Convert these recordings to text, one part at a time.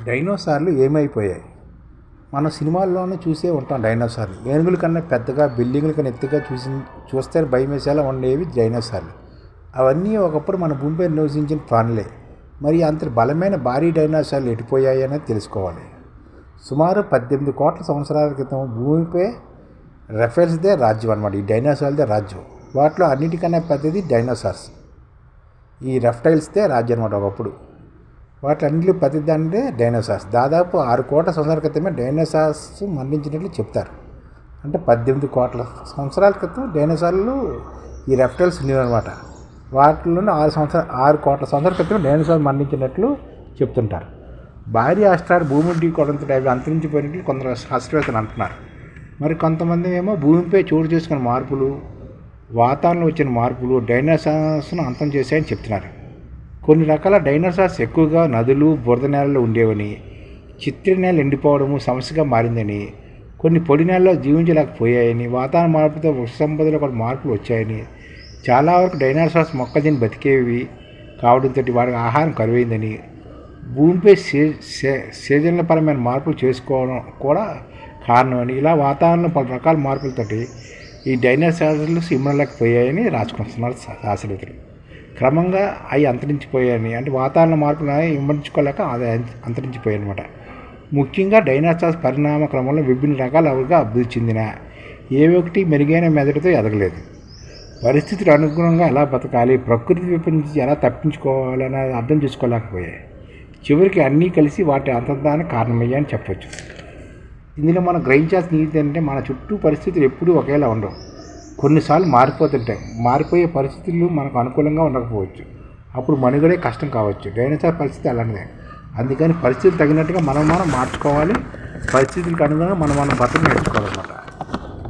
డైనోసార్లు ఏమైపోయాయి? మనం సినిమాల్లోనే చూసే ఉంటాం డైనోసార్లు. ఏనుగుల కన్నా పెద్దగా, బిల్డింగుల కన్నా ఎత్తుగా చూస్తే భయం వేసేలా ఉండేవి డైనోసార్లు. అవన్నీ ఒకప్పుడు మన భూమిపై నివసించిన ప్రాణులే. మరి అంత బలమైన భారీ డైనోసార్లు ఎటుపోయాయి అనేది తెలుసుకోవాలి. సుమారు 18 కోట్ల సంవత్సరాల క్రితం భూమిపై రెప్టైల్స్దే రాజ్యం అన్నమాట. ఈ డైనోసార్లదే రాజ్యం. వాటిలో అన్నిటికన్నా పెద్దది డైనోసార్స్. ఈ రెప్టైల్స్దే రాజ్యం అన్నమాట ఒకప్పుడు. వాటిలన్నింటిలో పెద్దదంటే డైనోసార్స్. దాదాపు 6 కోట్ల సంవత్సరాల క్రితమే డైనోసార్స్ మరణించినట్లు చెప్తారు. అంటే 18 కోట్ల సంవత్సరాల క్రితం డైనోసార్లు ఈ రెప్టైల్స్ ఉండేవన్నమాట. వాటిలోనే 6 కోట్ల సంవత్సరాల క్రితం డైనోసార్లు మరణించినట్లు చెప్తుంటారు. భారీ ఆస్ట్రాయిడ్ భూమి ఢీకొనడంతో అవి అంతరించిపోయినట్లు కొందరు శాస్త్రవేత్తలు అంటున్నారు. మరి కొంతమంది ఏమో భూమిపై చోటు చేసుకున్న మార్పులు, వాతావరణంలో వచ్చిన మార్పులు డైనోసార్స్ను అంతం చేశాయని చెప్తున్నారు. కొన్ని రకాల డైనోసార్స్ ఎక్కువగా నదులు, బురద నేలల్లో ఉండేవని, చిత్తడి నేల ఎండిపోవడము సమస్యగా మారిందని, కొన్ని పొడి నేలలో జీవించలేకపోయాయని, వాతావరణ మార్పుతో వృక్ష సంపదలో కూడా మార్పులు వచ్చాయని, చాలా వరకు డైనోసార్స్ మొక్కజొన్న బతికేవి కావడంతో వారికి ఆహారం కరువైందని, భూమిపై సీజన్ల పరమైన మార్పులు చేసుకోవడం కూడా కారణమని, ఇలా వాతావరణంలో పలు రకాల మార్పులతోటి ఈ డైనోసార్లు ఇమ్మలేకపోయాయని రాసుకొస్తున్నారు శాస్త్రవేత్తలు. క్రమంగా అవి అంతరించిపోయాయని, అంటే వాతావరణ మార్పులు ఇమ్మడించుకోలేక అది అంతరించిపోయాయి అనమాట. ముఖ్యంగా డైనోసార్స్ పరిణామ క్రమంలో విభిన్న రకాలుగా అభివృద్ధి చెందిన ఏ ఒకటి మెరుగైన మెదడుతో ఎదగలేదు. పరిస్థితులు అనుగుణంగా ఎలా బతకాలి, ప్రకృతి విపత్తు నుంచి ఎలా తప్పించుకోవాలని అర్థం చేసుకోలేకపోయాయి. చివరికి అన్నీ కలిసి వాటి అంతర్ధానికి కారణమయ్యాయని చెప్పవచ్చు. ఇందులో మనం గ్రహించాల్సిన నీతి అంటే మన చుట్టూ పరిస్థితులు ఎప్పుడూ ఒకేలా ఉండవు. కొన్నిసార్లు మారిపోతుంటాయి. మారిపోయే పరిస్థితులు మనకు అనుకూలంగా ఉండకపోవచ్చు. అప్పుడు మనుగడే కష్టం కావచ్చు. డైనోసార్ పరిస్థితి అలాంటిదే. అందుకని పరిస్థితులు తగినట్టుగా మనం మార్చుకోవాలి. పరిస్థితులకు అనుగుణంగా మనం బతుకు నేర్చుకోవాలన్నమాట.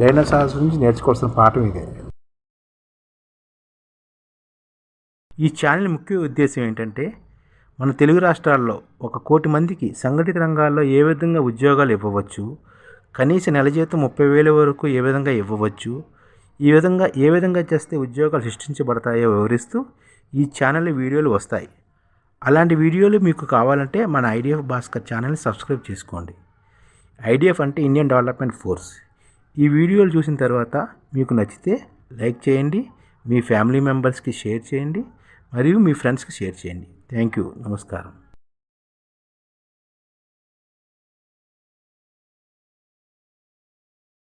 డైనోసార్స్ నుంచి నేర్చుకోవాల్సిన పాఠం ఇదే. ఈ ఛానల్ ముఖ్య ఉద్దేశం ఏంటంటే, మన తెలుగు రాష్ట్రాల్లో 1 కోటి మందికి సంఘటిత రంగాల్లో ఏ విధంగా ఉద్యోగాలు ఇవ్వవచ్చు, కనీస నెల జీతం 30,000 వరకు ఏ విధంగా ఇవ్వవచ్చు, ఏ విధంగా చేస్తే ఉద్యోగాలు సృష్టించబడతాయో వివరిస్తూ ఈ ఛానల్ వీడియోలు వస్తాయి. అలాంటి వీడియోలు మీకు కావాలంటే మన ఐడిఎఫ్ భాస్కర్ ఛానల్ని సబ్స్క్రైబ్ చేసుకోండి. ఐడిఎఫ్ అంటే ఇండియన్ డెవలప్మెంట్ ఫోర్స్. ఈ వీడియోలు చూసిన తర్వాత మీకు నచ్చితే లైక్ చేయండి, మీ ఫ్యామిలీ మెంబర్స్కి షేర్ చేయండి, మరియు మీ ఫ్రెండ్స్కి షేర్ చేయండి. Thank you. నమస్కారం.